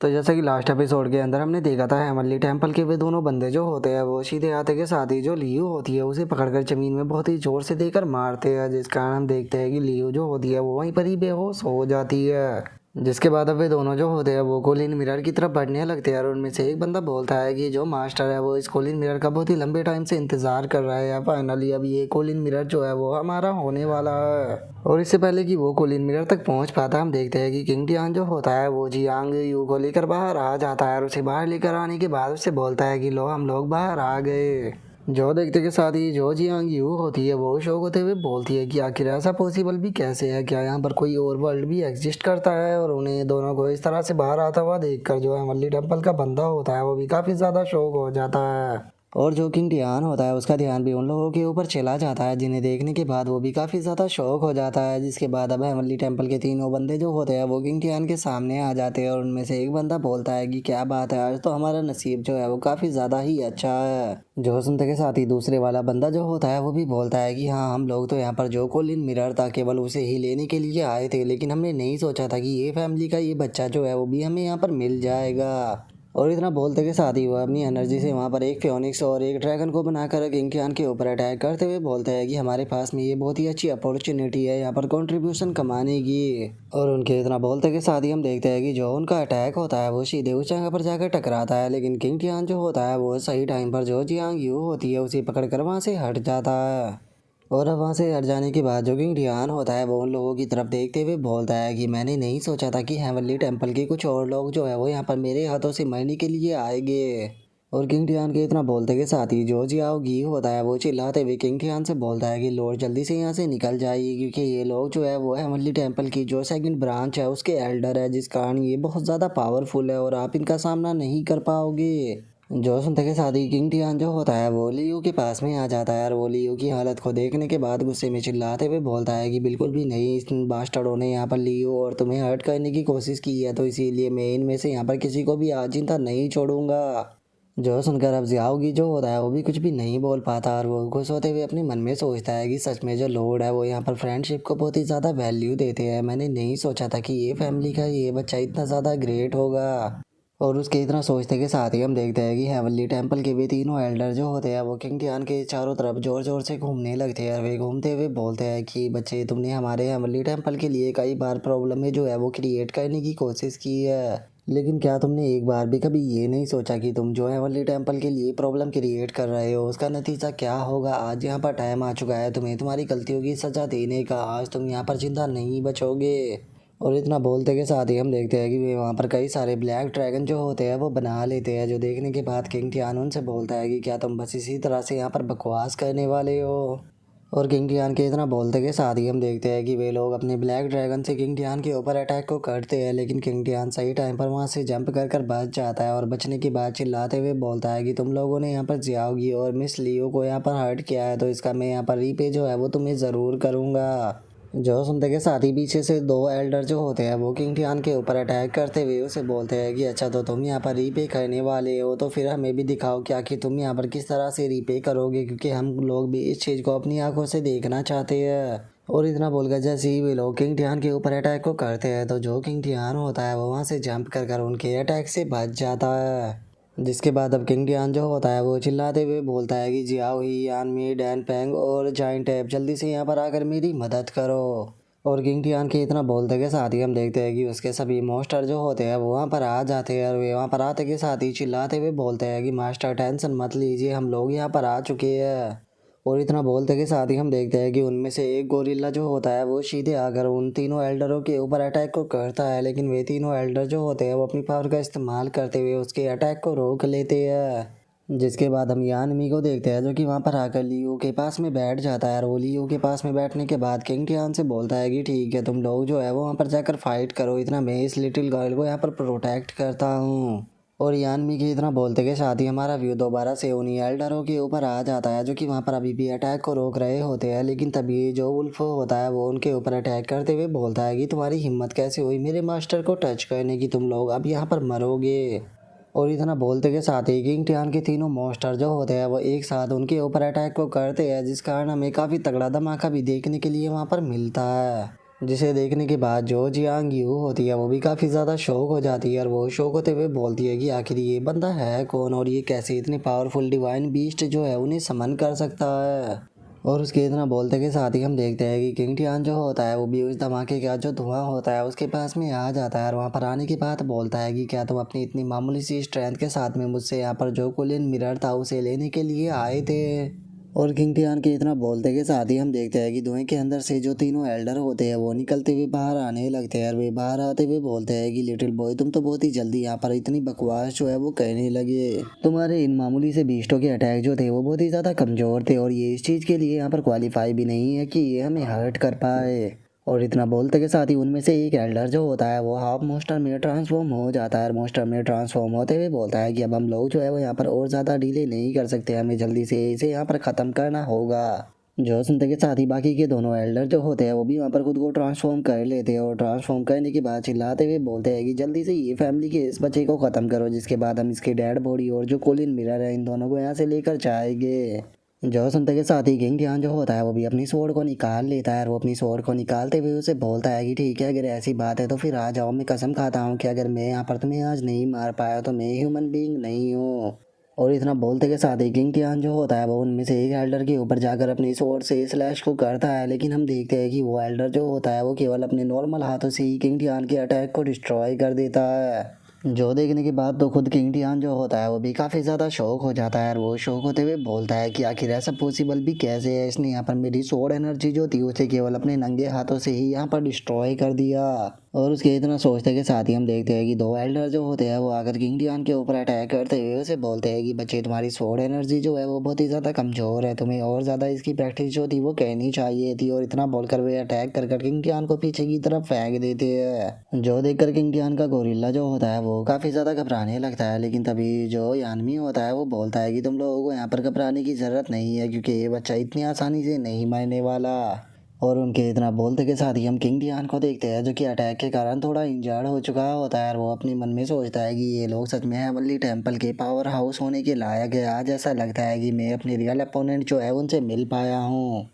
तो जैसा कि लास्ट एपिसोड के अंदर हमने देखा था हेवनली टेम्पल के वे दोनों बंदे जो होते हैं वो सीधे आते के साथ ही जो लियो होती है उसे पकड़कर जमीन में बहुत ही जोर से देकर मारते हैं, जिस कारण हम देखते हैं कि लियो जो होती है वो वहीं पर ही बेहोश हो जाती है। जिसके बाद अब वे दोनों जो होते हैं वो कोलिन मिरर की तरफ बढ़ने लगते हैं और उनमें से एक बंदा बोलता है कि जो मास्टर है वो इस कोलिन मिरर का बहुत ही लंबे टाइम से इंतजार कर रहा है। फाइनली अब ये कोलिन मिरर जो है वो हमारा होने वाला है। और इससे पहले कि वो कोलिन मिरर तक पहुंच पाता हम देखते हैं कि किंग टियान जो होता है वो जियांग यू को लेकर बाहर आ जाता है और उसे बाहर लेकर आने के बाद उससे बोलता है कि लो हम लोग बाहर आ गए। जो देखते के साथ ही जो जियांग यू होती है वो शौक होते हुए बोलती है कि आखिर ऐसा पॉसिबल भी कैसे है, क्या यहाँ पर कोई और वर्ल्ड भी एग्जिस्ट करता है। और उन्हें दोनों को इस तरह से बाहर आता हुआ देखकर जो है मल्ली टेम्पल का बंदा होता है वो भी काफ़ी ज़्यादा शौक हो जाता है। और जो किंग टियान होता है उसका ध्यान भी उन लोगों के ऊपर चला जाता है, जिन्हें देखने के बाद वो भी काफ़ी ज़्यादा शौक हो जाता है। जिसके बाद अब हेवनली टेम्पल के तीनों बंदे जो होते हैं वो किंग टियान के सामने आ जाते हैं और उनमें से एक बंदा बोलता है कि क्या बात है, आज तो हमारा नसीब जो है वो काफ़ी ज़्यादा ही अच्छा है। जो सुनते के साथ ही दूसरे वाला बंदा जो होता है वो भी बोलता है कि हाँ, हम लोग तो यहाँ पर जो कोलिन मिरर था केवल उसे ही लेने के लिए आए थे, लेकिन हमने नहीं सोचा था कि ये फैमिली का ये बच्चा जो है वो भी हमें यहाँ पर मिल जाएगा। और इतना बोलते के साथ ही वो अपनी एनर्जी से वहाँ पर एक फियोनिक्स और एक ड्रैगन को बनाकर किंग टियान के ऊपर अटैक करते हुए बोलते हैं कि हमारे पास में ये बहुत ही अच्छी अपॉर्चुनिटी है यहाँ पर कंट्रीब्यूशन कमाने की। और उनके इतना बोलते के साथ ही हम देखते हैं कि जो उनका अटैक होता है वो सीधे उस जगह पर जाकर टकराता है, लेकिन किंग टियान जो होता है वो सही टाइम पर जो जियांग यू होती है उसे पकड़कर वहाँ से हट जाता है। और अब वहाँ से हट जाने के बाद जो किंग डियान होता है वो उन लोगों की तरफ देखते हुए बोलता है कि मैंने नहीं सोचा था कि हेवनली टेम्पल के कुछ और लोग जो है वो यहाँ पर मेरे हाथों से मरने के लिए आएंगे। और किंग डियान के इतना बोलते के साथ ही जो जियाओ घी होता है वो चिल्लाते हुए किंग डियान से बोलता है कि लॉर्ड जल्दी से यहाँ से निकल जाइए, क्योंकि ये लोग जो है वो हेवनली टेम्पल की जो सेकंड ब्रांच है उसके एल्डर है, जिस कारण ये बहुत ज़्यादा पावरफुल है और आप इनका सामना नहीं कर पाओगे। जो सुनते के साथ ही किंग टियान जो होता है वो लियो के पास में आ जाता है और वो लियो की हालत को देखने के बाद गुस्से में चिल्लाते हुए बोलता है कि बिल्कुल भी नहीं, इस बास्टर्डों ने यहाँ पर लियो और तुम्हें हर्ट करने की कोशिश की है, तो इसीलिए मैं इनमें से यहाँ पर किसी को भी आज जिंदा नहीं छोड़ूंगा। जो सुनकर अब जियाओगी जो होता है वो भी कुछ भी नहीं बोल पाता और वो खुश होते हुए अपने मन में सोचता है कि सच में जो लॉर्ड है वो यहाँ पर फ्रेंडशिप को बहुत ही ज़्यादा वैल्यू देते हैं। मैंने नहीं सोचा था कि ये फैमिली का ये बच्चा इतना ज़्यादा ग्रेट होगा। और उसके इतना सोचते के साथ ही हम देखते हैं कि हेवनली टेम्पल के भी तीनों एल्डर जो होते हैं वो किंग टियान के चारों तरफ जोर जोर से घूमने लगते हैं। वे घूमते हुए बोलते हैं कि बच्चे, तुमने हमारे हेवनली टेम्पल के लिए कई बार प्रॉब्लम में जो है वो क्रिएट करने की कोशिश की है, लेकिन क्या तुमने एक बार भी कभी ये नहीं सोचा कि तुम जो हेवनली टेम्पल के लिए प्रॉब्लम क्रिएट कर रहे हो उसका नतीजा क्या होगा। आज यहाँ पर टाइम आ चुका है तुम्हें तुम्हारी गलतियों की सजा देने का, आज तुम यहाँ पर जिंदा नहीं बचोगे। और इतना बोलते के साथ ही हम देखते हैं कि वे वहाँ पर कई सारे ब्लैक ड्रैगन जो होते हैं वो बना लेते हैं, जो देखने के बाद किंग टियान उनसे बोलता है कि क्या तुम बस इसी तरह से यहाँ पर बकवास करने वाले हो। और किंग टियान के इतना बोलते के साथ ही हम देखते हैं कि वे लोग अपने ब्लैक ड्रैगन से किंग टियान के ऊपर अटैक को करते हैं, लेकिन किंग टियान सही टाइम पर वहाँ से जंप कर बच जाता है और बचने के बाद चिल्लाते हुए बोलता है कि तुम लोगों ने यहाँ पर जियाओगी और मिस लियो को यहाँ पर हर्ट किया है, तो इसका मैं यहाँ पर रीपे जो है वो तुम्हें ज़रूर करूँगा। जो सुनते के साथ ही पीछे से दो एल्डर जो होते हैं वो किंग टियान के ऊपर अटैक करते हुए उसे बोलते हैं कि अच्छा, तो तुम यहाँ पर रीपे करने वाले हो, तो फिर हमें भी दिखाओ क्या कि तुम यहाँ पर किस तरह से रीपे करोगे, क्योंकि हम लोग भी इस चीज़ को अपनी आंखों से देखना चाहते हैं। और इतना बोलकर जैसे ही वे लोग किंग टियान के ऊपर अटैक को करते हैं तो जो किंग टियान होता है वो वहाँ से जंप कर उनके अटैक से बच जाता है। जिसके बाद अब किंग डियान जो होता है वो चिल्लाते हुए बोलता है कि जियाओ ही, यान मी, डैन पेंग और जाइंट टैप, जल्दी से यहाँ पर आकर मेरी मदद करो। और किंग डियान के इतना बोलते के साथ ही हम देखते हैं कि उसके सभी मॉन्स्टर जो होते हैं वो वहाँ पर आ जाते हैं और वे वहाँ पर आते के साथ ही चिल्लाते हुए बोलते हैं कि मास्टर टेंशन मत लीजिए, हम लोग यहाँ पर आ चुके हैं। और इतना बोलते के साथ ही हम देखते हैं कि उनमें से एक गोरिल्ला जो होता है वो सीधे आकर उन तीनों एल्डरों के ऊपर अटैक को करता है, लेकिन वे तीनों एल्डर जो होते हैं वो अपनी पावर का इस्तेमाल करते हुए उसके अटैक को रोक लेते हैं। जिसके बाद हम यानमी को देखते हैं जो कि वहाँ पर आकर लियो के पास में बैठ जाता है और वो लियो के पास में बैठने के बाद किंग टियान से बोलता है कि ठीक है, तुम लोग जो है वो वहाँ पर जाकर फाइट करो, इतना मैं इस लिटिल गर्ल को यहाँ पर प्रोटेक्ट करता हूँ। और यानमी के इतना बोलते के साथ ही हमारा व्यू दोबारा से उन्हीं एल्डरों के ऊपर आ जाता है जो कि वहाँ पर अभी भी अटैक को रोक रहे होते हैं, लेकिन तभी जो वुल्फ होता है वो उनके ऊपर अटैक करते हुए बोलता है कि तुम्हारी हिम्मत कैसे हुई मेरे मास्टर को टच करने की, तुम लोग अब यहाँ पर मरोगे। और इतना बोलते के साथ ही किंग टियान के तीनों मॉन्स्टर जो होते हैं वो एक साथ उनके ऊपर अटैक को करते हैं, जिस कारण हमें काफ़ी तगड़ा धमाका भी देखने के लिए वहाँ पर मिलता है। जिसे देखने के बाद जो जियांग यू होती है वो भी काफ़ी ज़्यादा शौक हो जाती है और वो शौक होते हुए बोलती है कि आखिर ये बंदा है कौन और ये कैसे इतनी पावरफुल डिवाइन बीस्ट जो है उन्हें समन कर सकता है। और उसके इतना बोलते के साथ ही हम देखते हैं कि किंग टियान जो होता है वो भी उस धमाके का जो धुआं होता है उसके पास में आ जाता है और वहाँ पर आने के बाद बोलता है कि क्या तुम अपनी इतनी मामूली सी स्ट्रेंथ के साथ में मुझसे यहाँ पर जो कोलिन मिरर था उसे लेने के लिए आए थे। और किंग टियान के इतना बोलते के साथ ही हम देखते हैं कि धुएं के अंदर से जो तीनों एल्डर होते हैं वो निकलते हुए बाहर आने लगते हैं और वे बाहर आते हुए बोलते हैं कि लिटिल बॉय तुम तो बहुत ही जल्दी यहाँ पर इतनी बकवास जो है वो कहने लगे। तुम्हारे इन मामूली से बीस्टों के अटैक जो थे वो बहुत ही ज़्यादा कमज़ोर थे और ये इस चीज़ के लिए यहाँ पर क्वालिफाई भी नहीं है कि ये हमें हर्ट कर पाए। और इतना बोलते के साथ ही उनमें से एक एल्डर जो होता है वो हाफ मोस्टर में ट्रांसफॉर्म हो जाता है और मोस्टर में ट्रांसफॉर्म होते हुए बोलता है कि अब हम लोग जो है वो यहाँ पर और ज़्यादा डिले नहीं कर सकते, हमें जल्दी से इसे यहाँ पर ख़त्म करना होगा। जो सुनते के साथ ही बाकी के दोनों एल्डर जो होते हैं वो भी वहाँ पर खुद को ट्रांसफॉर्म कर लेते हैं और ट्रांसफॉर्म करने के बाद चिल्लाते हुए बोलते हैं कि जल्दी से ये फैमिली के इस बच्चे को ख़त्म करो, जिसके बाद हम इसके डेड बॉडी और जो कोलिन मिरर है इन दोनों को यहाँ से लेकर जाएंगे। जो सुनते के साथ ही किंग टियान जो होता है वो भी अपनी स्वॉर्ड को निकाल लेता है और वो अपनी स्वॉर्ड को निकालते हुए उसे बोलता है कि ठीक है अगर ऐसी बात है तो फिर आ जाओ, मैं कसम खाता हूँ कि अगर मैं यहाँ पर तुम्हें आज नहीं मार पाया तो मैं ह्यूमन बीइंग नहीं हूँ। और इतना बोलते के साथ ही किंग टियान जो होता है वो उनमें से एक एल्डर के ऊपर जाकर अपनी स्वॉर्ड से स्लैश को करता है, लेकिन हम देखते हैं कि वो एल्डर जो होता है वो केवल अपने नॉर्मल हाथों से ही किंग टियान के अटैक को डिस्ट्रॉय कर देता है। जो देखने के बाद तो खुद किंग टियान जो होता है वो भी काफ़ी ज़्यादा शौक हो जाता है और वो शौक होते हुए बोलता है कि आखिर ऐसा पॉसिबल भी कैसे है, इसने यहाँ पर मेरी सोड एनर्जी जो थी उसे केवल अपने नंगे हाथों से ही यहाँ पर डिस्ट्रॉय कर दिया। और उसके इतना सोचते के साथ ही हम देखते हैं कि दो एल्डर जो होते हैं वो आकर किंग टियान के ऊपर अटैक करते हुए उसे बोलते हैं कि बच्चे तुम्हारी सोड एनर्जी जो है वो बहुत ही ज़्यादा कमज़ोर है, तुम्हें और ज़्यादा इसकी प्रैक्टिस जो थी वो कहनी चाहिए थी। और इतना बोलकर वे अटैक कर किंग टियान को पीछे की तरफ फेंक देते हैं। जो देखकर किंग टियान का गोरिल्ला जो होता है वो काफ़ी ज़्यादा घबराने लगता है, लेकिन तभी जो यानमी होता है वो बोलता है कि तुम लोगों को यहाँ पर घबराने की ज़रूरत नहीं है क्योंकि ये बच्चा इतनी आसानी से नहीं मरने वाला। और उनके इतना बोलते के साथ ही हम किंग टियान को देखते हैं जो कि अटैक के कारण थोड़ा इंजर्ड हो चुका होता है और वो अपने मन में सोचता है कि ये लोग सच में हेवनली टेम्पल के पावर हाउस होने के लायक है, आज ऐसा लगता है कि मैं अपने रियल अपोनेंट जो है उनसे मिल पाया हूँ।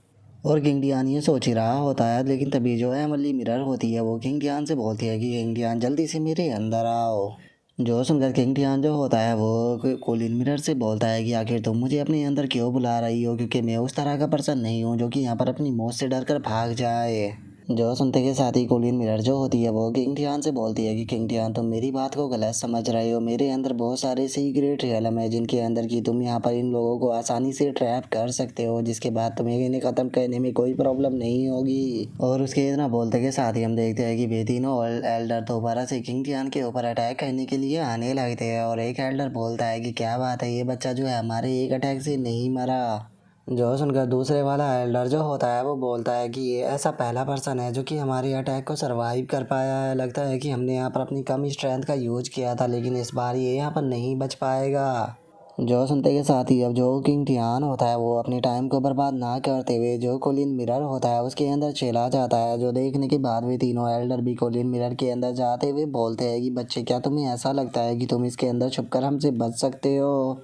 और किंग टियान ये सोच ही रहा होता है, लेकिन तभी जो है हेवनली मिरर होती है वो किंग टियान से बोलती है कि किंग टियान जल्दी से मेरे अंदर आओ। जो सुनकर किंग टियान जो होता है वो कोलिन मिरर से बोलता है कि आखिर तुम मुझे अपने अंदर क्यों बुला रही हो, क्योंकि मैं उस तरह का पर्सन नहीं हूँ जो कि यहाँ पर अपनी मौत से डर कर भाग जाए। जो सुनते के साथ ही कोलिन मिरर जो होती है वो किंग टियान से बोलती है कि किंग टियान तुम मेरी बात को गलत समझ रहे हो, मेरे अंदर बहुत सारे सीक्रेट रियलम है जिनके अंदर की तुम यहाँ पर इन लोगों को आसानी से ट्रैप कर सकते हो, जिसके बाद तुम्हें इन्हें ख़त्म करने में कोई प्रॉब्लम नहीं होगी। और उसके इतना बोलते के साथ ही हम देखते हैं कि वे तीनों एल्डर दोबारा से किंग टियान के ऊपर अटैक करने के लिए आने लगते हैं और एक एल्डर बोलता है कि क्या बात है, ये बच्चा जो है हमारे एक अटैक से नहीं मरा। जो सुनकर दूसरे वाला एल्डर जो होता है वो बोलता है कि ये ऐसा पहला पर्सन है जो कि हमारे अटैक को सरवाइव कर पाया है, लगता है कि हमने यहाँ पर अपनी कम स्ट्रेंथ का यूज किया था लेकिन इस बार ये यहाँ पर नहीं बच पाएगा। जो सुनते के साथ ही अब जो किंग टियान होता है वो अपने टाइम को बर्बाद ना करते हुए जो कोलिन मिरर होता है उसके अंदर चला जाता है। जो देखने के बाद वे तीनों एल्डर भी कोलिन मिरर के अंदर जाते हुए बोलते हैं कि बच्चे क्या तुम्हें ऐसा लगता है कि तुम इसके अंदर छुपकर हमसे बच सकते हो।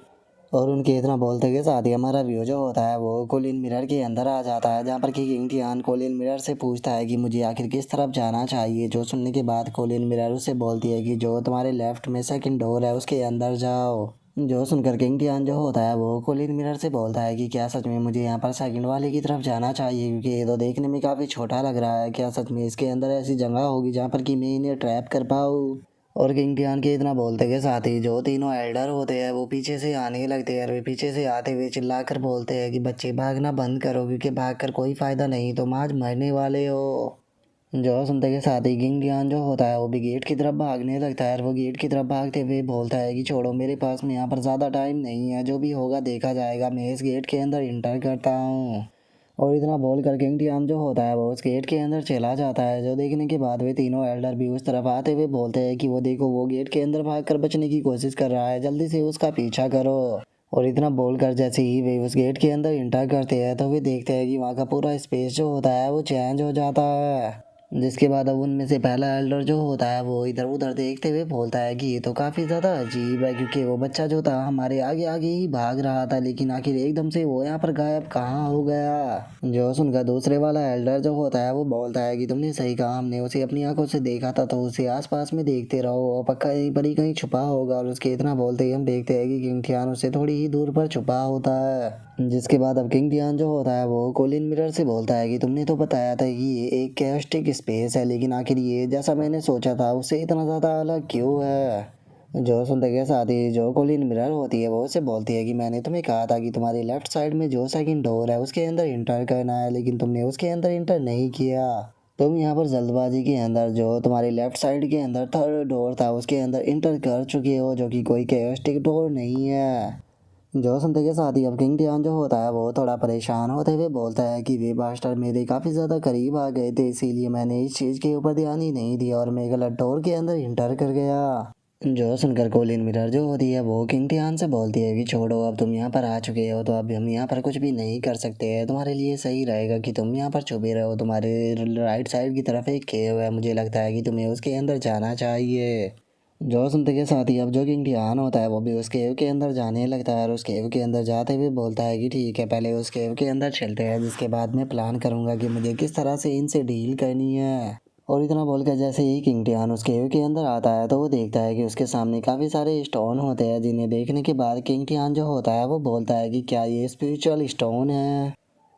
और उनके इतना बोलते के साथ ही हमारा व्यू जो होता है वो कोलिन मिरर के अंदर आ जाता है, जहाँ पर कि किंग टियान कोलिन मिरर से पूछता है कि मुझे आखिर किस तरफ जाना चाहिए। जो सुनने के बाद कोलिन मिरर उससे बोलती है कि जो तुम्हारे लेफ्ट में सेकंड डोर है उसके अंदर जाओ। जो सुनकर किंग टियान जो होता है वो कोलिन मिरर से बोलता है कि क्या सच में मुझे यहाँ पर सेकंड वाले की तरफ जाना चाहिए, क्योंकि ये तो देखने में काफ़ी छोटा लग रहा है, क्या सच में इसके अंदर ऐसी जगह होगी जहाँ पर कि मैं इन्हें ट्रैप कर पाऊँ। और किंग टियान के इतना बोलते के साथ ही जो तीनों एल्डर होते हैं वो पीछे से आने लगते हैं और वे पीछे से आते हुए चिल्लाकर बोलते हैं कि बच्चे भागना बंद करो, क्योंकि भागकर कोई फ़ायदा नहीं, तुम आज मरने वाले हो। जो सुनते के साथ ही किंग टियान जो होता है वो भी गेट की तरफ भागने लगता है और वो गेट की तरफ भागते हुए बोलता है कि छोड़ो, मेरे पास में यहाँ पर ज़्यादा टाइम नहीं है, जो भी होगा देखा जाएगा, मैं इस गेट के अंदर इंटर करता हूँ। और इतना बोल कर किंग टियान जो होता है वो उस गेट के अंदर चला जाता है। जो देखने के बाद वे तीनों एल्डर भी उस तरफ आते हुए बोलते हैं कि वो देखो, वो गेट के अंदर भागकर बचने की कोशिश कर रहा है, जल्दी से उसका पीछा करो। और इतना बोलकर जैसे ही वे उस गेट के अंदर इंटर करते हैं तो वे देखते हैं कि वहाँ का पूरा स्पेस जो होता है वो चेंज हो जाता है। जिसके बाद अब उनमें से पहला एल्डर जो होता है वो इधर उधर देखते हुए बोलता है कि ये तो काफ़ी ज़्यादा अजीब है, क्योंकि वो बच्चा जो था हमारे आगे आगे ही भाग रहा था, लेकिन आखिर एकदम से वो यहाँ पर गायब कहाँ हो गया। जो सुनकर दूसरे वाला एल्डर जो होता है वो बोलता है कि तुमने सही कहा, हमने उसे अपनी आंखों से देखा था, तो उसे आसपास में देखते रहो और पक्का यहीं पर ही कहीं छुपा होगा। और उसके इतना बोलते ही हम देखते हैं कि किंग थियान उससे थोड़ी ही दूर पर छुपा होता है। जिसके बाद अब किंग थियान जो होता है वो कोलिन मिरर से बोलता है कि तुमने तो बताया था कि ये एक कैस्टिक स्पेस है, लेकिन आखिर ये जैसा मैंने सोचा था उससे इतना ज़्यादा अलग क्यों है। जो सुनते के साथ ही जो कोलिन मिरर होती है वो उससे बोलती है कि मैंने तुम्हें कहा था कि तुम्हारी लेफ्ट साइड में जो सेकंड डोर है उसके अंदर इंटर करना है, लेकिन तुमने उसके अंदर इंटर नहीं किया। तुम यहाँ पर जल्दबाजी के अंदर जो तुम्हारी लेफ्ट साइड के अंदर थर्ड डोर था उसके अंदर इंटर कर चुके हो, जो कि कोई कैस्टिक डोर नहीं है। जो सुनते के साथ ही अब किंग टियान जो होता है वो थोड़ा परेशान होते हुए बोलता है कि वे बास्टर मेरे काफ़ी ज़्यादा करीब आ गए थे, इसीलिए मैंने इस चीज़ के ऊपर ध्यान ही नहीं दिया और मैं गलत डोर के अंदर इंटर कर गया। जो सुनकर कोलिन मिरर जो होती है वो किंग टियान से बोलती है कि छोड़ो, अब तुम यहाँ पर आ चुके हो तो अब हम यहाँ पर कुछ भी नहीं कर सकते हैं। तुम्हारे लिए सही रहेगा कि तुम यहाँ पर छुपे रहो। तुम्हारे राइट साइड की तरफ एक केव है, मुझे लगता है कि तुम्हें उसके अंदर जाना चाहिए। जो सुनते के साथ ही अब जो किंग टियान होता है वो भी उस केव के अंदर जाने लगता है और उस केव के अंदर जाते हुए बोलता है कि ठीक है, पहले उस केव के अंदर चलते हैं, जिसके बाद मैं प्लान करूंगा कि मुझे किस तरह से इनसे डील करनी है। और इतना बोलकर जैसे ही किंग टियान उस केव के अंदर आता है तो वो देखता है कि उसके सामने काफ़ी सारे स्टोन होते हैं, जिन्हें देखने के बाद किंग टियान जो होता है वो बोलता है कि क्या ये स्पिरिचुअल स्टोन है।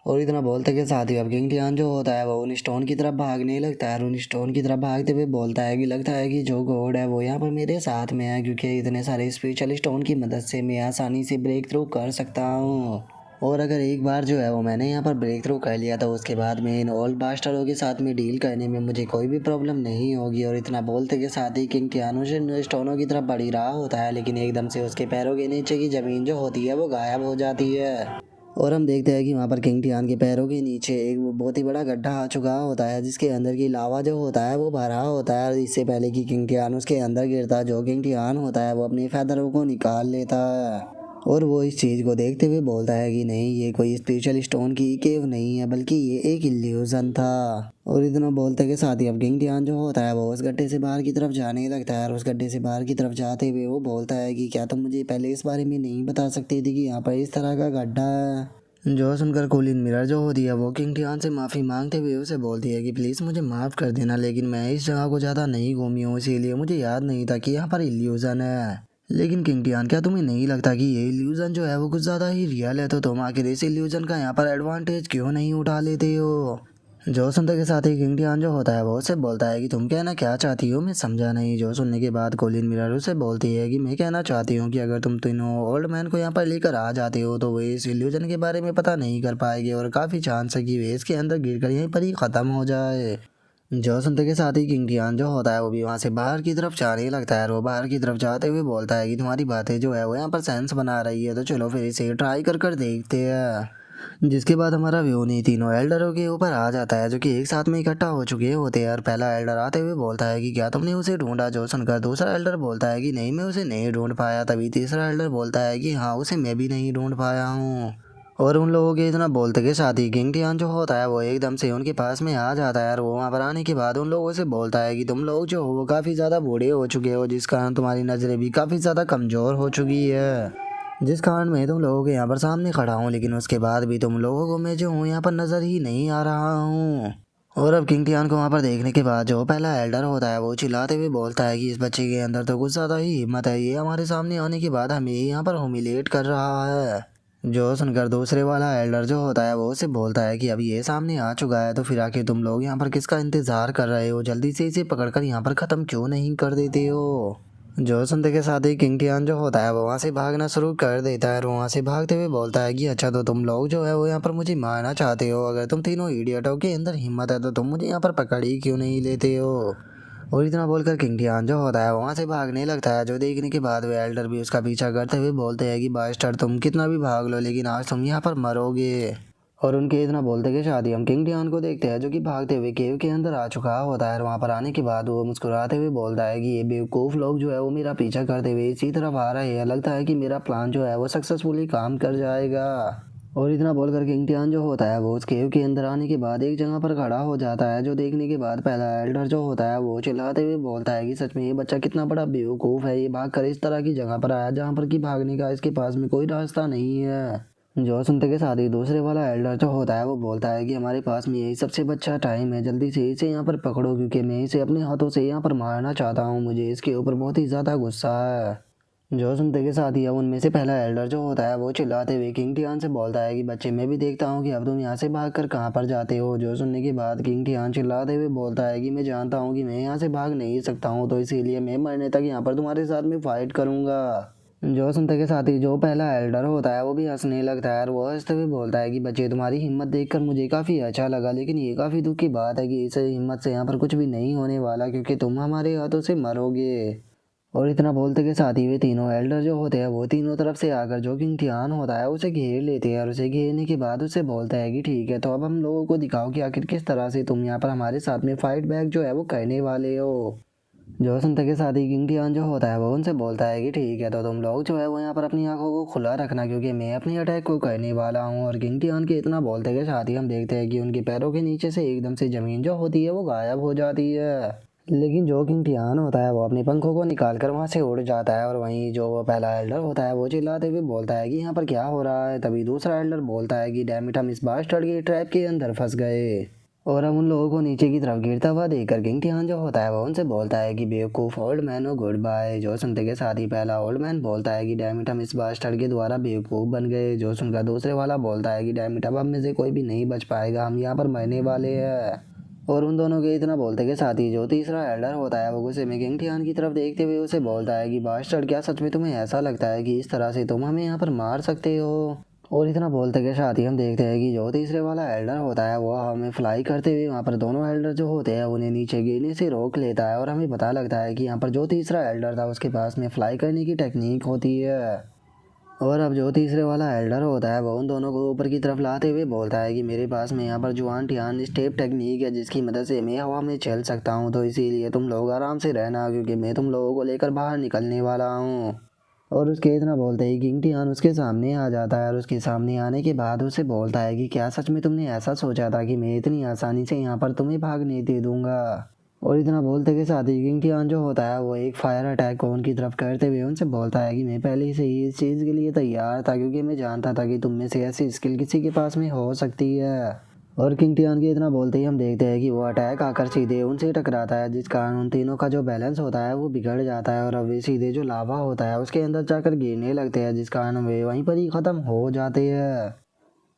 और इतना बोलते के साथ ही अब किंग टियान जो होता है वो उन स्टोन की तरफ भागने लगता है और उन स्टोन की तरफ भागते हुए बोलता है कि लगता है कि जो गॉड है वो यहाँ पर मेरे साथ में है, क्योंकि इतने सारे स्पिरिचुअल स्टोन की मदद से मैं आसानी से ब्रेक थ्रू कर सकता हूँ। और अगर एक बार जो है वो मैंने यहाँ पर ब्रेक थ्रू कर लिया तो उसके बाद में इन ओल्ड बास्टरों के साथ में डील करने में मुझे कोई भी प्रॉब्लम नहीं होगी। और इतना बोलते के साथ ही किंग टियान उन स्टोनों की तरफ बढ़ ही रहा होता है, लेकिन एकदम से उसके पैरों के नीचे की ज़मीन जो होती है वो गायब हो जाती है। और हम देखते हैं कि वहाँ पर किंग टियान के पैरों के नीचे एक वो बहुत ही बड़ा गड्ढा आ चुका होता है, जिसके अंदर की लावा जो होता है वो भरा होता है। और इससे पहले कि किंग टियान उसके अंदर गिरता, जो किंग टियान होता है वो अपने फेदरों को निकाल लेता है और वो इस चीज़ को देखते हुए बोलता है कि नहीं, ये कोई स्पेशल स्टोन की केव नहीं है, बल्कि ये एक इल्यूजन था। और इतना बोलते के साथ ही अब किंग टियान जो होता है वो उस गड्ढे से बाहर की तरफ जाने लगता है और उस गड्ढे से बाहर की तरफ जाते हुए वो बोलता है कि क्या तुम मुझे पहले इस बारे में नहीं बता सकती थी कि यहाँ पर इस तरह का गड्ढा है। जो सुनकर कोलिन मिरर जो होती है वो किंग टियान से माफ़ी मांगते हुए उसे बोलती है कि प्लीज़ मुझे माफ़ कर देना, लेकिन मैं इस जगह को ज़्यादा नहीं घूमी हूँ, इसीलिए मुझे याद नहीं था कि यहाँ पर इल्यूजन है। लेकिन किंग टियान, क्या तुम्हें नहीं लगता कि ये इल्यूजन जो है वो कुछ ज़्यादा ही रियल है, तो तुम आखिर इस इल्यूजन का यहाँ पर एडवांटेज क्यों नहीं उठा लेते हो। जो सुनते के साथ ही किंग टियान जो होता है वो उससे बोलता है कि तुम कहना क्या चाहती हो, मैं समझा नहीं। जो सुनने के बाद कोलिन मिरर उसे बोलती है कि मैं कहना चाहती हूँ कि अगर तुम तीनों ओल्ड मैन को यहाँ पर लेकर आ जाते हो तो वे इस इल्यूजन के बारे में पता नहीं कर पाएंगे और काफ़ी चांस है कि वे इसके अंदर गिरकर यहीं पर ही ख़त्म हो जाए। जो सुनते के साथ ही किंग टियान जो होता है वो भी वहाँ से बाहर की तरफ जाने लगता है और वो बाहर की तरफ जाते हुए बोलता है कि तुम्हारी बातें जो है वो यहाँ पर सेंस बना रही है, तो चलो फिर इसे ट्राई कर देखते हैं। जिसके बाद हमारा व्यू नहीं तीनों एल्डरों के ऊपर आ जाता है, जो कि एक साथ में इकट्ठा हो चुके होते हैं। और पहला एल्डर आते हुए बोलता है कि क्या तुमने उसे ढूंढा। जो सुनकर दूसरा एल्डर बोलता है कि नहीं, मैं उसे नहीं ढूंढ पाया। तभी तीसरा एल्डर बोलता है कि हाँ, उसे मैं भी नहीं ढूंढ पाया हूँ। और उन लोगों के इतना बोलते के साथ ही किंग टियान जो होता है वो एकदम से उनके पास में आ जाता है और वो वहाँ पर आने के बाद उन लोगों से बोलता है कि तुम लोग जो हो वो काफ़ी ज़्यादा बूढ़े हो चुके हो, जिस कारण तुम्हारी नज़रें भी काफ़ी ज़्यादा कमज़ोर हो चुकी है, जिस कारण मैं तुम लोगों के यहाँ पर सामने खड़ा हूँ, लेकिन उसके बाद भी तुम लोगों को मैं जो हूँ यहाँ पर नज़र ही नहीं आ रहा हूँ। और अब किंग टियान को वहाँ पर देखने के बाद जो पहला एल्डर होता है वो चिल्लाते हुए बोलता है कि इस बच्चे के अंदर तो कुछ ज़्यादा ही हिम्मत है, ये हमारे सामने आने के बाद हमें यहाँ पर ह्यूमिलेट कर रहा है। जो सुनकर दूसरे वाला एल्डर जो होता है वो उसे बोलता है कि अब ये सामने आ चुका है, तो फिर आखिर तुम लोग यहाँ पर किसका इंतज़ार कर रहे हो, जल्दी से इसे पकड़कर यहाँ पर ख़त्म क्यों नहीं कर देते हो। जो सुनते के साथ ही किंग टियान जो होता है वो वहाँ से भागना शुरू कर देता है और वहाँ से भागते हुए बोलता है कि अच्छा, तो तुम लोग जो है वो यहाँ पर मुझे मारना चाहते हो। अगर तुम तीनों इडियटों के अंदर हिम्मत है तो तुम मुझे यहाँ पर पकड़ ही क्यों नहीं लेते हो। और इतना बोलकर किंग टियान जो होता है वहाँ से भागने लगता है, जो देखने के बाद वे एल्डर भी उसका पीछा करते हुए बोलते हैं कि बास्टर, तुम कितना भी भाग लो लेकिन आज तुम यहाँ पर मरोगे। और उनके इतना बोलते के शादी हम किंग टियान को देखते हैं, जो कि भागते हुए केव के अंदर आ चुका होता है। वहाँ पर आने के बाद वो मुस्कुराते हुए बोलता है कि ये बेवकूफ़ लोग जो है वो मेरा पीछा करते हुए इसी तरफ आ रहे हैं, लगता है कि मेरा प्लान जो है वो सक्सेसफुली काम कर जाएगा। और इतना बोल कर किंग टियान जो होता है वो उस केव के अंदर आने के बाद एक जगह पर खड़ा हो जाता है, जो देखने के बाद पहला एल्डर जो होता है वो चिल्लाते हुए बोलता है कि सच में ये बच्चा कितना बड़ा बेवकूफ़ है, ये भाग कर इस तरह की जगह पर आया जहाँ पर कि भागने का इसके पास में कोई रास्ता नहीं है। जो सुनते के साथ ही दूसरे वाला एल्डर जो होता है वो बोलता है कि हमारे पास में यही सबसे अच्छा टाइम है, जल्दी से इसे यहाँ पर पकड़ो क्योंकि मैं इसे अपने हाथों से यहाँ पर मारना चाहता हूँ, मुझे इसके ऊपर बहुत ही ज़्यादा गुस्सा है। जो सुनते के साथ ही अब उनमें से पहला एल्डर जो होता है वो चिल्लाते हुए किंग टियान से बोलता है कि बच्चे मैं भी देखता हूँ कि अब तुम यहाँ से भाग कर कहाँ पर जाते हो। जो सुनने के बाद किंग टियान चिल्लाते हुए बोलता है कि मैं जानता हूँ कि मैं यहाँ से भाग नहीं सकता हूँ, तो इसीलिए मैं मरने तक यहाँ पर तुम्हारे साथ में फाइट करूँगा। जो सुनते के साथ ही जो पहला एल्डर होता है वो भी हंसने लगता है और वो हंसते हुए बोलता है कि बच्चे तुम्हारी हिम्मत देखकर मुझे काफ़ी अच्छा लगा, लेकिन ये काफ़ी दुख की बात है कि इस हिम्मत से यहाँ पर कुछ भी नहीं होने वाला क्योंकि तुम हमारे हाथों से मरोगे। और इतना बोलते के साथ ही वे तीनों एल्डर जो होते हैं वो तीनों तरफ से आकर जो किंग टियान होता है उसे घेर लेते हैं और उसे घेरने के बाद उसे बोलता है कि ठीक है, तो अब हम लोगों को दिखाओ कि आखिर किस तरह से तुम यहाँ पर हमारे साथ में फाइट बैक जो है वो करने वाले हो। जो सुनते के साथ ही किंग टियान जो होता है वो उनसे बोलता है कि ठीक है, तो तुम लोग जो है वो यहाँ पर अपनी आंखों को खुला रखना क्योंकि मैं अपनी अटैक को करने वाला हूँ। और किंग टियान के इतना बोलते के साथ ही हम देखते हैं कि उनके पैरों के नीचे से एकदम से ज़मीन जो होती है वो गायब हो जाती है। लेकिन जो किंग टियान होता है वो अपने पंखों को निकाल कर वहाँ से उड़ जाता है और वहीं जो वो पहला एल्डर होता है वो चिल्लाते हुए बोलता है कि यहाँ पर क्या हो रहा है। तभी दूसरा एल्डर बोलता है कि डैम इट, हम इस बास्टर्ड के ट्रैप के अंदर फंस गए। और हम उन लोगों को नीचे की तरफ गिरता हुआ देखकर किंग टियान जो होता है वो उनसे बोलता है कि बेवकूफ़ ओल्ड मैन हो गुड बाय। जो सुनते के साथ ही पहला ओल्ड मैन बोलता है कि डैम इट, हम इस बास्टर्ड के द्वारा बेवकूफ़ बन गए। जो सुनकर दूसरे वाला बोलता है कि डैम इट, अब हम में से कोई भी नहीं बच पाएगा, हम यहाँ पर मरने वाले हैं। और उन दोनों के इतना बोलते के साथ ही जो तीसरा एल्डर होता है वो गुस्से में किंग टियान की तरफ देखते हुए उसे बोलता है कि बास्टर्ड, क्या सच में तुम्हें ऐसा लगता है कि इस तरह से तुम हमें यहाँ पर मार सकते हो। और इतना बोलते के साथ ही हम देखते हैं कि जो तीसरे वाला एल्डर होता है वो हमें फ्लाई करते हुए वहाँ पर दोनों एल्डर जो होते हैं उन्हें नीचे गिरने से रोक लेता है और हमें पता लगता है कि यहाँ पर जो तीसरा एल्डर था उसके पास में फ्लाई करने की टेक्निक होती है। और अब जो तीसरे वाला एल्डर होता है वो उन दोनों को ऊपर की तरफ लाते हुए बोलता है कि मेरे पास में यहाँ पर जुआन टियान स्टेप टेक्निक है जिसकी मदद से मैं हवा में चल सकता हूँ, तो इसीलिए तुम लोग आराम से रहना क्योंकि मैं तुम लोगों को लेकर बाहर निकलने वाला हूँ। और उसके इतना बोलते ही किंग टियान उसके सामने आ जाता है और उसके सामने आने के बाद उसे बोलता है कि क्या सच में तुमने ऐसा सोचा था कि मैं इतनी आसानी से यहाँ पर तुम्हें भागने दे दूंगा। और इतना बोलते के साथ ही किंग टियान जो होता है वो एक फायर अटैक को उनकी तरफ करते हुए उनसे बोलता है कि मैं पहले से ही इस चीज़ के लिए तैयार था क्योंकि मैं जानता था कि तुम में से ऐसी स्किल किसी के पास में हो सकती है। और किंग टियान के इतना बोलते ही हम देखते हैं कि वो अटैक आकर सीधे उनसे टकराता है, जिस कारण उन तीनों का जो बैलेंस होता है वो बिगड़ जाता है और अब वे सीधे जो लावा होता है उसके अंदर जाकर गिरने लगते हैं, जिस कारण वे वहीं पर ही ख़त्म हो जाते हैं।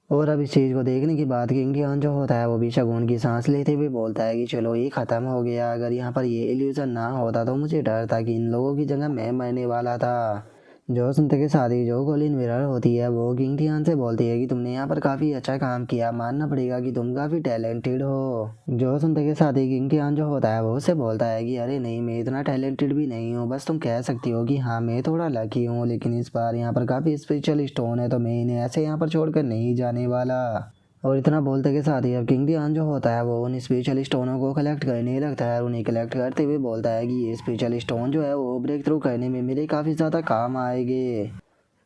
और अब इस चीज़ को देखने के बाद किंग टियान जो होता है वो भी शगुन की सांस लेते हुए बोलता है कि चलो ये ख़त्म हो गया, अगर यहाँ पर ये इल्यूज़न ना होता तो मुझे डर था कि इन लोगों की जगह मैं मरने वाला था। जो सुनते के साथ ही जो कोलिन मिरर होती है वो किंग टियान से बोलती है कि तुमने यहाँ पर काफ़ी अच्छा काम किया, मानना पड़ेगा कि तुम काफ़ी टैलेंटेड हो। जो सुनते के साथ ही किंग टियान जो होता है वो उससे बोलता है कि अरे नहीं, मैं इतना टैलेंटेड भी नहीं हूँ, बस तुम कह सकती हो कि हाँ मैं थोड़ा लकी हूँ, लेकिन इस बार यहाँ पर काफ़ी स्पेशल स्टोन है तो मैं इन्हें ऐसे यहाँ पर छोड़कर नहीं जाने वाला। और इतना बोलते के साथ ही अब किंग डियान जो होता है वो उन स्पेशल स्टोनों को कलेक्ट करने लगता है और उन्हें कलेक्ट करते हुए बोलता है कि ये स्पेशल स्टोन जो है वो ब्रेक थ्रू करने में मेरे काफ़ी ज़्यादा काम आएंगे।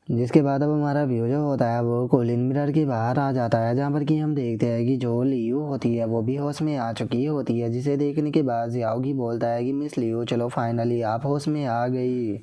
जिसके बाद अब हमारा व्यू जो होता है वो कोलिन मिरर के बाहर आ जाता है, जहाँ पर कि हम देखते हैं कि जो लियू होती है वो भी होश में आ चुकी होती है, जिसे देखने के बाद जियाओगी बोलता है कि मिस लियू चलो फाइनली आप होश में आ गई।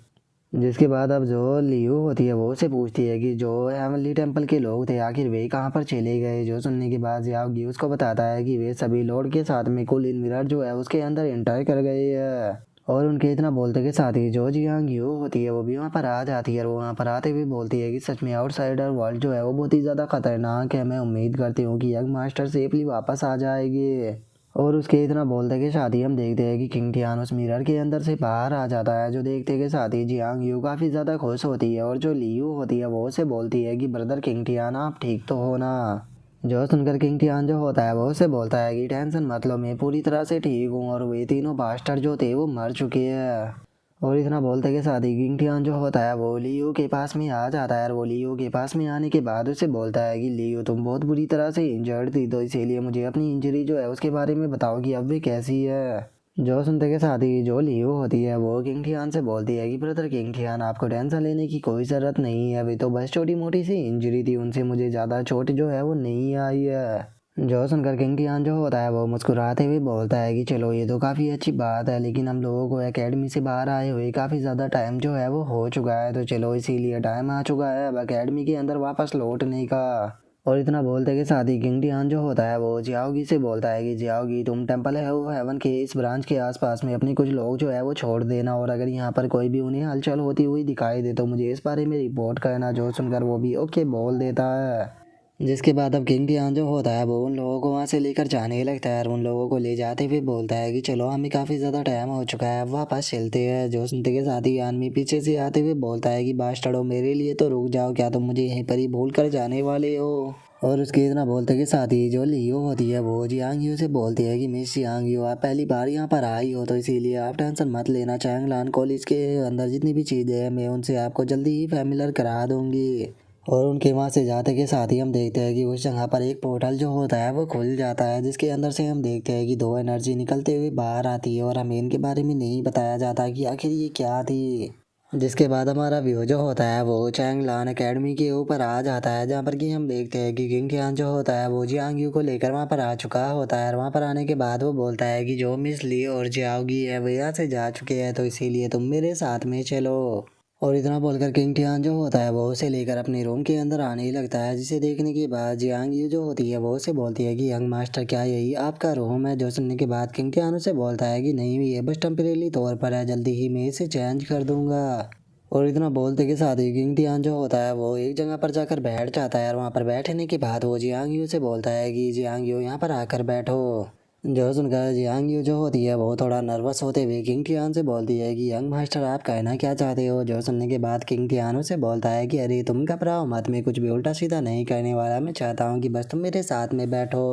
जिसके बाद अब जो लियू होती है वो उसे पूछती है कि जो हेवनली टेम्पल के लोग थे आखिर वे कहाँ पर चले गए। जो सुनने के बाद जियाओगी उसको बताता है कि वे सभी लॉर्ड के साथ में कोलिन मिरर जो है उसके अंदर एंटर कर गए हैं। और उनके इतना बोलते के साथ ही जो जियांग यू होती है वो भी वहाँ पर आ जाती है और वो वहाँ पर आते हुए बोलती है कि सच में आउटसाइडर वर्ल्ड जो है वो बहुत ही ज़्यादा खतरनाक है, मैं उम्मीद करती हूँ कि यंग मास्टर सेफली वापस आ जाएगी। और उसके इतना बोलते के साथ ही हम देखते हैं कि किंग टियान उस मिरर के अंदर से बाहर आ जाता है, जो देखते के साथ ही जियांग यू काफ़ी ज़्यादा खुश होती है और जो लियू होती है वो उसे बोलती है कि ब्रदर किंग टियान आप ठीक तो हो ना। जो सुनकर किंग टियान जो होता है वो उसे बोलता है कि टेंशन मत लो, मैं पूरी तरह से ठीक हूँ और वे तीनों बास्टर जो थे वो मर चुके हैं। और इतना बोलते के साथ ही किंग टियान जो होता है वो लियू के पास में आ जाता है और वो लियू के पास में आने के बाद उसे बोलता है कि लियू तुम बहुत बुरी तरह से इंजर्ड थी, तो इसीलिए मुझे अपनी इंजरी जो है उसके बारे में बताओ कि अब वे कैसी है। जो सुनते के साथ ही जो लियो होती है वो किंग खियान से बोलती है कि ब्रदर किंग खियान, आपको टेंशन लेने की कोई ज़रूरत नहीं है, अभी तो बस छोटी मोटी सी इंजरी थी, उनसे मुझे ज़्यादा चोट जो है वो नहीं आई है। जो सुनकर किंग खियान जो होता है वो मुस्कुराते हुए बोलता है कि चलो ये तो काफ़ी अच्छी बात है, लेकिन हम लोगों को एकेडमी से बाहर आए हुए काफ़ी ज़्यादा टाइम जो है वो हो चुका है, तो चलो इसीलिए टाइम आ चुका है अब एकेडमी के अंदर वापस लौटने का। और इतना बोलते के साथ ही किंग डियान जो होता है वो जियाओगी से बोलता है कि जियाओगी, तुम टेंपल है वो हेवन के इस ब्रांच के आसपास में अपने कुछ लोग जो है वो छोड़ देना, और अगर यहाँ पर कोई भी उन्हें हलचल होती हुई दिखाई दे तो मुझे इस बारे में रिपोर्ट करना। जो सुनकर वो भी ओके बोल देता है। जिसके बाद अब किंग डियान जो होता है वो उन लोगों को वहाँ से लेकर जाने लगता है, और उन लोगों को ले जाते हुए बोलता है कि चलो हमें काफ़ी ज़्यादा टाइम हो चुका है, अब वापस चलते हैं। जो सुनते के साथ ही आदमी पीछे से आते हुए बोलता है कि बास्टर्डो, मेरे लिए तो रुक जाओ, क्या तुम मुझे यहीं पर ही भूल कर जाने वाले हो। और उसके इतना बोलते के साथ ही जो लियो होती है वो जियांग यू से बोलती है कि मिस जियांग यू, आप पहली बार यहाँ पर आई हो तो इसीलिए आप टेंशन मत लेना, चैंगलान कॉलेज के अंदर जितनी भी चीज़ें हैं मैं उनसे आपको जल्दी ही फैमिलियर करा दूंगी। और उनके वहाँ से जाते के साथ ही हम देखते हैं कि उस जगह पर एक पोर्टल जो होता है वो खुल जाता है, जिसके अंदर से हम देखते हैं कि दो एनर्जी निकलते हुए बाहर आती है, और हमें इनके बारे में नहीं बताया जाता कि आखिर ये क्या थी। जिसके बाद हमारा व्यू जो होता है वो चैंगलान एकेडमी के ऊपर आ जाता है, जहाँ पर कि हम देखते हैं कि किंग टियान जो होता है वो जियांग यू को लेकर वहाँ पर आ चुका होता है, और वहाँ पर आने के बाद वो बोलता है कि जो मिस ली और जियाओगी है वो यहाँ से जा चुके हैं, तो इसीलिए तुम मेरे साथ में चलो। और इतना बोलकर किंग टियान जो होता है वो उसे लेकर अपने रूम के अंदर आने लगता है, जिसे देखने के बाद जियांग यू जो होती है वो उसे बोलती है कि यंग मास्टर, क्या यही आपका रूम है। जो सुनने के बाद किंग टियान उसे बोलता है कि नहीं, ये बस टेम्परेरी तौर पर है, जल्दी ही मैं इसे चेंज कर दूंगा। और इतना बोलते के साथ ही किंग टियान जो होता है वो एक जगह पर जाकर बैठ जाता है, और वहाँ पर बैठने के बाद वो जियांग यू से बोलता है कि जियांग यू, यहाँ पर आकर बैठो। जो सुनकर जियांग यू जो होती है वो थोड़ा नर्वस होते हुए किंग टियान से बोलती है कि यंग मास्टर, आप कहना क्या चाहते हो। जो सुनने के बाद किंग टियान उसे बोलता है कि अरे तुम घबराओ मत, मैं कुछ भी उल्टा सीधा नहीं करने वाला, मैं चाहता हूँ कि बस तुम मेरे साथ में बैठो।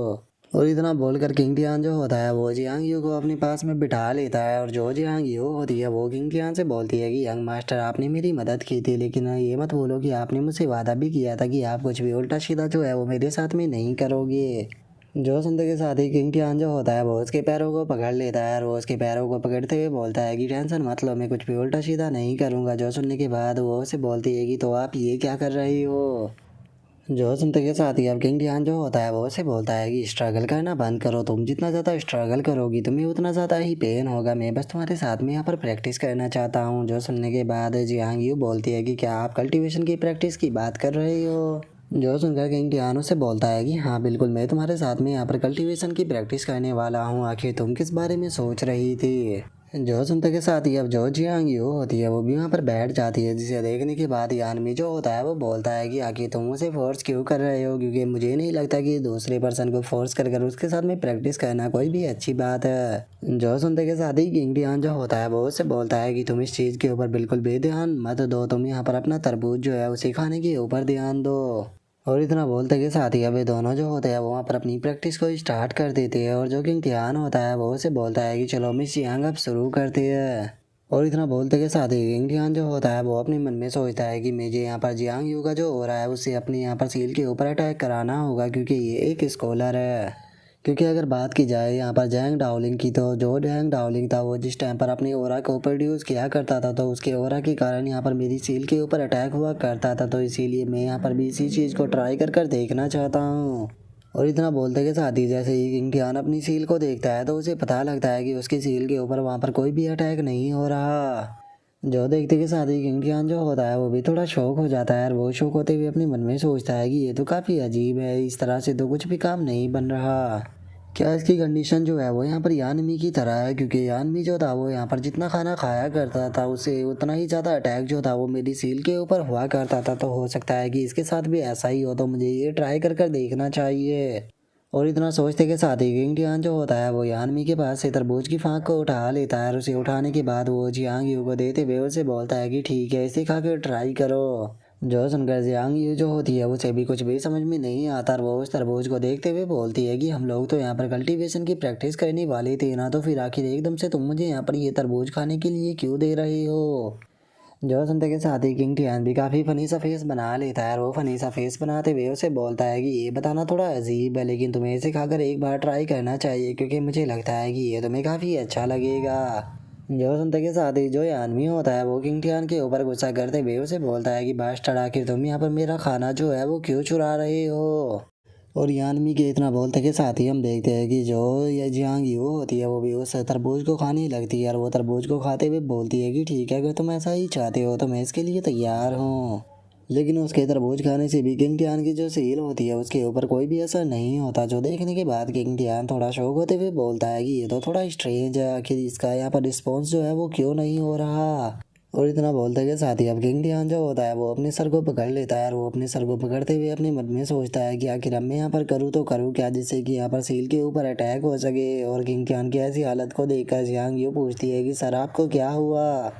और इतना बोलकर किंग टियान जो होता है वो जियांग यू को अपने पास में बिठा लेता है, और जो जियांग यू होती है वो किंग टियान से बोलती है कि यंग मास्टर, आपने मेरी मदद की थी, लेकिन ये मत बोलो कि आपने मुझसे वादा भी किया था कि आप कुछ भी उल्टा सीधा जो है वो मेरे साथ में नहीं करोगे। जो सुनते के साथ ही किंग टियान जो होता है वो उसके पैरों को पकड़ लेता है, और वो उसके पैरों को पकड़ते हुए बोलता है कि टेंशन मत लो, मैं कुछ भी उल्टा सीधा नहीं करूँगा। जो सुनने के बाद वो उसे बोलती है कि तो आप ये क्या कर रही हो। जो सुनते के साथ ही अब किंग डियान जो होता है वो उसे बोलता है कि स्ट्रगल करना बंद करो, तुम जितना ज़्यादा स्ट्रगल करोगी तुम्हें उतना ज़्यादा ही पेन होगा, मैं बस तुम्हारे साथ में यहाँ पर प्रैक्टिस करना चाहता हूँ। जो सुनने के बाद जियांग यू बोलती है कि क्या आप कल्टीवेशन की प्रैक्टिस की बात कर रही हो। जो सुनकर किंग डियान उससे बोलता है कि हाँ बिल्कुल, मैं तुम्हारे साथ में यहाँ पर कल्टीवेशन की प्रैक्टिस करने वाला हूँ, आखिर तुम किस बारे में सोच रही थी। जो सुनते के साथ ही अब जो जियांग यू होती है वो भी वहाँ पर बैठ जाती है, जिसे देखने के बाद यानमी जो होता है वो बोलता है कि आखिर तुम उसे फोर्स क्यों कर रहे हो, क्योंकि मुझे नहीं लगता कि दूसरे पर्सन को फोर्स कर उसके साथ में प्रैक्टिस करना कोई भी अच्छी बात है। जो सुनते के साथ ही किंग डियान जो होता है वो उससे बोलता है कि तुम इस चीज़ के ऊपर बिल्कुल बेध्यान मत दो, तुम यहाँ पर अपना तरबूज जो है उसे खाने के ऊपर ध्यान दो। और इतना बोलते के साथ ही अब ये दोनों जो होते हैं वो वहाँ पर अपनी प्रैक्टिस को स्टार्ट कर देते हैं, और जो कि इम्तिहान होता है वो उसे बोलता है कि चलो मिस जियांग अब शुरू करते हैं। और इतना बोलते के साथ ही इम्तिहान जो होता है वो अपने मन में सोचता है कि मुझे यहाँ पर जियांग यू का जो हो रहा है उससे अपने यहाँ पर सील के ऊपर अटैक कराना होगा, क्योंकि ये एक स्कॉलर है। क्योंकि अगर बात की जाए यहाँ पर जैंग डाओलिंग की, तो जो जैंग डाओलिंग था वो जिस टाइम पर अपनी ओरा को प्रोड्यूस किया करता था तो उसके ओरा के कारण यहाँ पर मेरी सील के ऊपर अटैक हुआ करता था, तो इसीलिए मैं यहाँ पर भी इसी चीज़ को ट्राई कर देखना चाहता हूँ। और इतना बोलते के साथ ही जैसे ही किंग टियान अपनी सील को देखता है तो उसे पता लगता है कि उसकी सील के ऊपर वहाँ पर कोई भी अटैक नहीं हो रहा। जो देखते के साथ ही किंग टियान जो होता है वो भी थोड़ा शौक हो जाता है, और वो शौक होते हुए अपने मन में सोचता है कि ये तो काफ़ी अजीब है, इस तरह से तो कुछ भी काम नहीं बन रहा। क्या इसकी कंडीशन जो है वो यहाँ पर यानमी की तरह है, क्योंकि यानमी जो था वो यहाँ पर जितना खाना खाया करता था उससे उतना ही ज़्यादा अटैक जो था वो मेरी सील के ऊपर हुआ करता था, तो हो सकता है कि इसके साथ भी ऐसा ही हो, तो मुझे ये ट्राई कर देखना चाहिए। और इतना सोचते के साथ ही किंग टियान जो होता है वो यानमी के पास से तरबूज की फांक को उठा लेता है, और उसे उठाने के बाद वो जियांग यू को देते हुए उसे बोलता है कि ठीक है, इसे खा कर ट्राई करो। जो सुनकर जियांग यू जो होती है उसे भी कुछ भी समझ में नहीं आता, और वो उस तरबूज को देखते हुए बोलती है कि हम लोग तो यहाँ पर कल्टीवेशन की प्रैक्टिस करने वाले थे ना, तो फिर आखिर एकदम से तुम मुझे यहाँ पर ये तरबूज खाने के लिए क्यों दे रहे हो। जो सुनते के साथ ही किंग टियान भी काफ़ी फनी सा फेस बना लेता है और वो फनी सा फेस बनाते हुए उसे बोलता है कि ये बताना थोड़ा अजीब है, लेकिन तुम्हें इसे खाकर एक बार ट्राई करना चाहिए क्योंकि मुझे लगता है कि ये तुम्हें काफ़ी अच्छा लगेगा। जो सुनते के साथ ही जो यानवी होता है वो किंग टियान के ऊपर गुस्सा करते हुए उसे बोलता है कि बास्टर्ड, आखिर तुम यहाँ पर मेरा खाना जो है वो क्यों चुरा रहे हो। और यानमी के इतना बोलते के साथ ही हम देखते हैं कि जो ये जियांग यू होती है वो भी उस तरबूज को खाने लगती है और वो तरबूज को खाते हुए बोलती है कि ठीक है, अगर तुम ऐसा ही चाहते हो तो मैं इसके लिए तैयार हूँ। लेकिन उसके तरबूज खाने से भी किंग टियान की जो सील होती है उसके ऊपर कोई भी असर नहीं होता, जो देखने के बाद किंग टियान थोड़ा शौक होते हुए बोलता है कि ये तो थोड़ा स्ट्रेंज है, आखिर इसका यहाँ पर रिस्पॉन्स जो है वो क्यों नहीं हो रहा। और इतना बोलते के साथ ही अब किंग टियान जो होता है वो अपने सर को पकड़ लेता है और वो अपने सर को पकड़ते हुए अपने मन में सोचता है कि आखिर अब मैं यहाँ पर करूँ तो करूँ क्या, जिससे कि यहाँ पर सील के ऊपर अटैक हो सके। और किंग टियान की ऐसी हालत को देखकर जियांग यू पूछती है कि सर आपको क्या हुआ।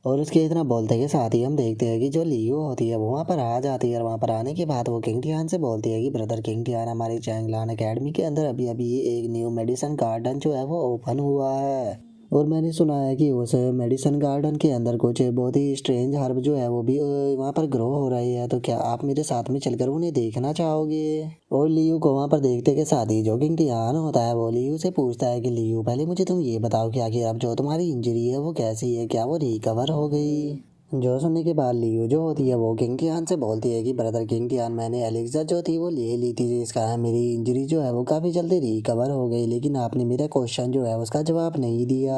और उसके इतना बोलते के साथ ही हम देखते हैं कि जो लियो होती है वो वहाँ पर आ जाती है और वहाँ पर आने के बाद वो किंग टियान से बोलती है कि ब्रदर किंग टियान, हमारी चैंगलान एकेडमी के अंदर अभी अभी एक न्यू मेडिसिन गार्डन जो है वो ओपन हुआ है और मैंने सुना है कि उस मेडिसिन गार्डन के अंदर कुछ बहुत ही स्ट्रेंज हर्ब जो है वो भी वहाँ पर ग्रो हो रही है, तो क्या आप मेरे साथ में चलकर उन्हें देखना चाहोगे। और लियू को वहाँ पर देखते के साथ ही जो किंग टियान होता है वो लियू से पूछता है कि लियू, पहले मुझे तुम ये बताओ कि आखिर अब जो तुम्हारी इंजरी है वो कैसी है, क्या वो रिकवर हो गई। जो सुनने के बाद लियू जो होती है वो किंग टियान से बोलती है कि ब्रदर किंग टियान, मैंने एलिक्सर जो थी वो ले ली थी जिस कारण मेरी इंजरी जो है वो काफ़ी जल्दी रिकवर हो गई, लेकिन आपने मेरा क्वेश्चन जो है उसका जवाब नहीं दिया।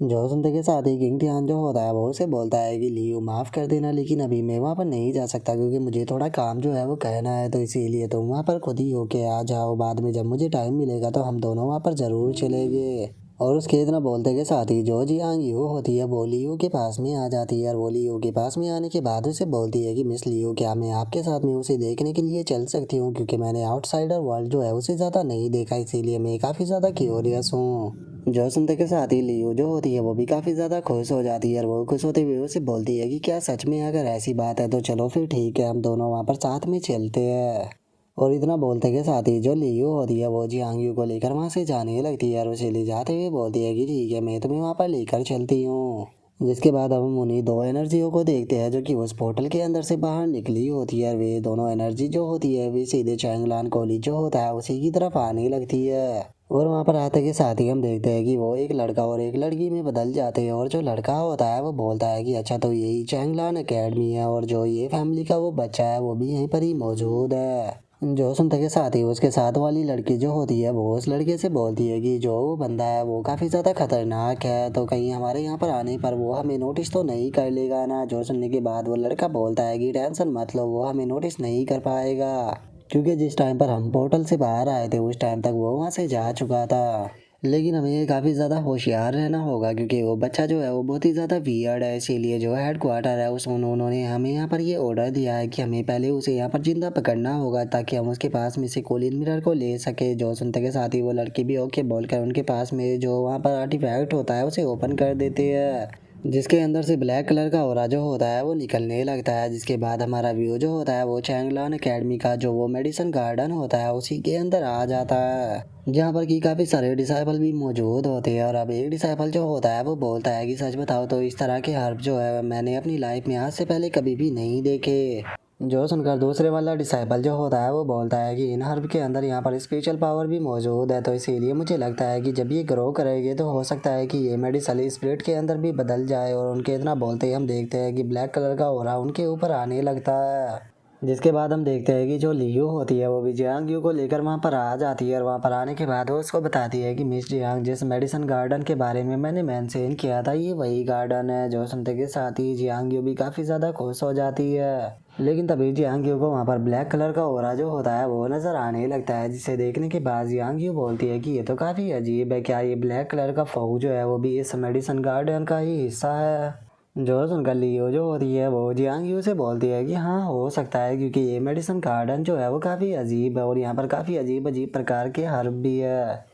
जो सुनते के साथ ही किंग टियान जो होता है वो उसे बोलता है कि लियू माफ़ कर देना, लेकिन अभी मैं वहाँ पर नहीं जा सकता क्योंकि मुझे थोड़ा काम जो है वो कहना है, तो इसीलिए तुम वहाँ पर खुद ही होके आ जाओ, बाद में जब मुझे टाइम मिलेगा तो हम दोनों वहाँ पर ज़रूर चलेंगे। और उसके इतना बोलते के साथ ही जो जियांग यू होती है वो लियू के पास में आ जाती है और वो लियू के पास में आने के बाद उसे बोलती है कि मिस लियू, क्या मैं आपके साथ में उसे देखने के लिए चल सकती हूँ, क्योंकि मैंने आउटसाइडर वर्ल्ड जो है उसे ज़्यादा नहीं देखा, इसीलिए मैं काफ़ी ज़्यादा क्यूरियस हूँ। जो सुनते के साथ ही लियू जो होती है वो भी काफ़ी ज़्यादा खुश हो जाती है और वो खुश होते हुए उसे बोलती है कि क्या सच में अगर ऐसी बात है तो चलो फिर ठीक है, हम दोनों वहाँ पर साथ में चलते हैं। और इतना बोलते के साथ ही जो लियू होती है वो जियांग यू को लेकर वहाँ से जाने लगती है और उसे ले जाते हुए बोलती है कि ठीक है, मैं तुम्हें वहाँ पर लेकर चलती हूँ। जिसके बाद अब हम उन्हीं दो एनर्जियों को देखते हैं जो कि उस पोर्टल के अंदर से बाहर निकली होती है। वे दोनों एनर्जी जो होती है वे सीधे चैंगलान कोली जो होता है उसी की तरफ आने लगती है। और वहाँ पर आते के साथ ही हम देखते हैं कि वो एक लड़का और एक लड़की में बदल जाते हैं और जो लड़का होता है वो बोलता है कि अच्छा, तो यही चैंगलान एकेडमी है और जो ये फैमिली का वो बच्चा है वो भी यहीं पर ही मौजूद है। जो सुनते के साथ ही उसके साथ वाली लड़की जो होती है वो उस लड़के से बोलती है कि जो वो बंदा है वो काफ़ी ज़्यादा खतरनाक है, तो कहीं हमारे यहाँ पर आने पर वो हमें नोटिस तो नहीं कर लेगा ना। जो सुनने के बाद वो लड़का बोलता है कि टेंशन मत लो, वो हमें नोटिस नहीं कर पाएगा, क्योंकि जिस टाइम पर हम पोर्टल से बाहर आए थे उस टाइम तक वो वहाँ से जा चुका था। लेकिन हमें काफ़ी ज़्यादा होशियार रहना होगा क्योंकि वो बच्चा जो है वो बहुत ही ज़्यादा वियर्ड है, इसीलिए जो हेड क्वार्टर है उस उन्होंने हमें यहाँ पर ये ऑर्डर दिया है कि हमें पहले उसे यहाँ पर जिंदा पकड़ना होगा ताकि हम उसके पास में से कोलिन मिरर को ले सके। जो सुनते के साथ ही वो लड़की भी ओके बोलकर उनके पास में जो वहाँ पर आर्टिफैक्ट होता है उसे ओपन कर देते हैं, जिसके अंदर से ब्लैक कलर का ऑरा जो होता है वो निकलने लगता है। जिसके बाद हमारा व्यू जो होता है वो चैंगलान एकेडमी का जो वो मेडिसिन गार्डन होता है उसी के अंदर आ जाता है, जहाँ पर कि काफ़ी सारे डिसाइपल भी मौजूद होते हैं। और अब एक डिसाइपल जो होता है वो बोलता है कि सच बताओ तो इस तरह के हर्ब जो है मैंने अपनी लाइफ में आज से पहले कभी भी नहीं देखे। जो सुनकर दूसरे वाला डिसाइपल जो होता है वो बोलता है कि इन हर्ब के अंदर यहाँ पर स्पेशल पावर भी मौजूद है, तो इसीलिए मुझे लगता है कि जब ये ग्रो करेंगे तो हो सकता है कि ये मेडिसल स्पिरिट के अंदर भी बदल जाए। और उनके इतना बोलते ही हम देखते हैं कि ब्लैक कलर का ऑरा उनके ऊपर आने लगता है। जिसके बाद हम देखते हैं कि जो लियू होती है वो भी जियांग यू को लेकर वहाँ पर आ जाती है और वहाँ पर आने के बाद वो उसको बताती है कि मिस जियांग, जिस मेडिसिन गार्डन के बारे में मैंने मेंशन किया था ये वही गार्डन है। जो सुनते के साथ ही जियांग यू भी काफ़ी ज़्यादा खुश हो जाती है, लेकिन तभी जियांग यू को वहाँ पर ब्लैक कलर का ऑरा जो होता है वो नज़र आने लगता है, जिसे देखने के बाद जियांग यू बोलती है कि ये तो काफ़ी अजीब है, क्या ये ब्लैक कलर का फॉग जो है वो भी इस मेडिसिन गार्डन का ही हिस्सा है। जो सुनकर लियो जो होती है वो जियांग यू से बोलती है कि हाँ हो सकता है, क्योंकि ये मेडिसिन गार्डन जो है वो काफ़ी अजीब है और यहाँ पर काफ़ी अजीब अजीब प्रकार के हर्ब भी है।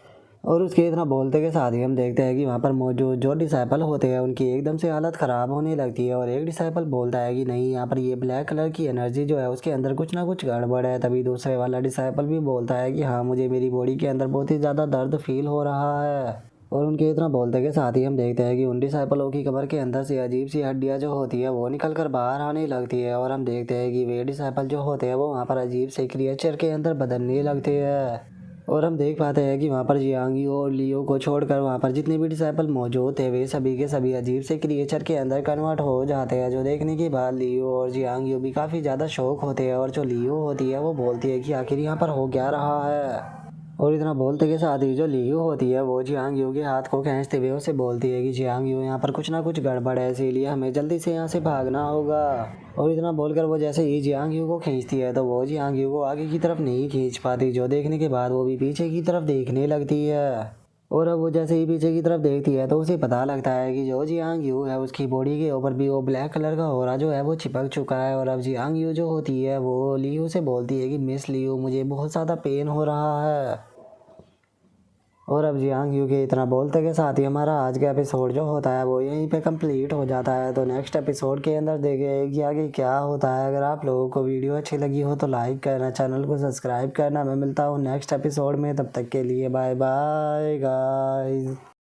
और उसके इतना बोलते के साथ ही हम देखते हैं कि वहाँ पर मौजूद जो डिसाइपल होते हैं उनकी एकदम से हालत ख़राब होने लगती है और एक डिसाइपल बोलता है कि नहीं, यहाँ पर ये ब्लैक कलर की एनर्जी जो है उसके अंदर कुछ ना कुछ गड़बड़ है। तभी दूसरे वाला डिसाइपल भी बोलता है कि हाँ, मुझे मेरी बॉडी के अंदर बहुत ही ज़्यादा दर्द फील हो रहा है। और उनके इतना बोलते के साथ ही हम देखते हैं कि उन डिसाइपलों की कमर के अंदर से अजीब सी हड्डियां जो होती है वो निकल कर बाहर आने लगती है और हम देखते हैं कि वे डिसाइपल जो होते हैं वो वहाँ पर अजीब से क्रिएचर के अंदर बदलने लगते हैं। और हम देख पाते हैं कि वहाँ पर जियांग यू और लियो को छोड़कर वहाँ पर जितने भी डिसाइपल मौजूद थे वे सभी के सभी अजीब से क्रिएचर के अंदर कन्वर्ट हो जाते हैं, जो देखने के बाद लियो और जियांग यू भी काफ़ी ज़्यादा शौक होते हैं। और जो लियो होती है वो बोलती है कि आखिर यहाँ पर हो क्या रहा है। और इतना बोलते के साथ ही जो लियू होती है वो जियांग यू के हाथ को खींचते हुए उसे बोलती है कि जियांग यू यहाँ पर कुछ ना कुछ गड़बड़ है, इसीलिए हमें जल्दी से यहाँ से भागना होगा। और इतना बोलकर वो जैसे ही जियांग यू को खींचती है तो वो जियांग यू को आगे की तरफ नहीं खींच पाती, जो देखने के बाद वो भी पीछे की तरफ देखने लगती है। और अब वो जैसे ही पीछे की तरफ देखती है तो उसे पता लगता है कि जो जियांग यू है उसकी बॉडी के ऊपर भी वो ब्लैक कलर का ऑरा जो है वो चिपक चुका है। और अब जियांग यू जो होती है वो लियू से बोलती है कि मिस लियू, मुझे बहुत ज़्यादा पेन हो रहा है। और अब जियांग यू के इतना बोलते के साथ ही हमारा आज का एपिसोड जो होता है वो यहीं पे कंप्लीट हो जाता है। तो नेक्स्ट एपिसोड के अंदर देखें कि आगे क्या होता है। अगर आप लोगों को वीडियो अच्छी लगी हो तो लाइक करना, चैनल को सब्सक्राइब करना। मैं मिलता हूँ नेक्स्ट एपिसोड में, तब तक के लिए बाय बाय गाइस।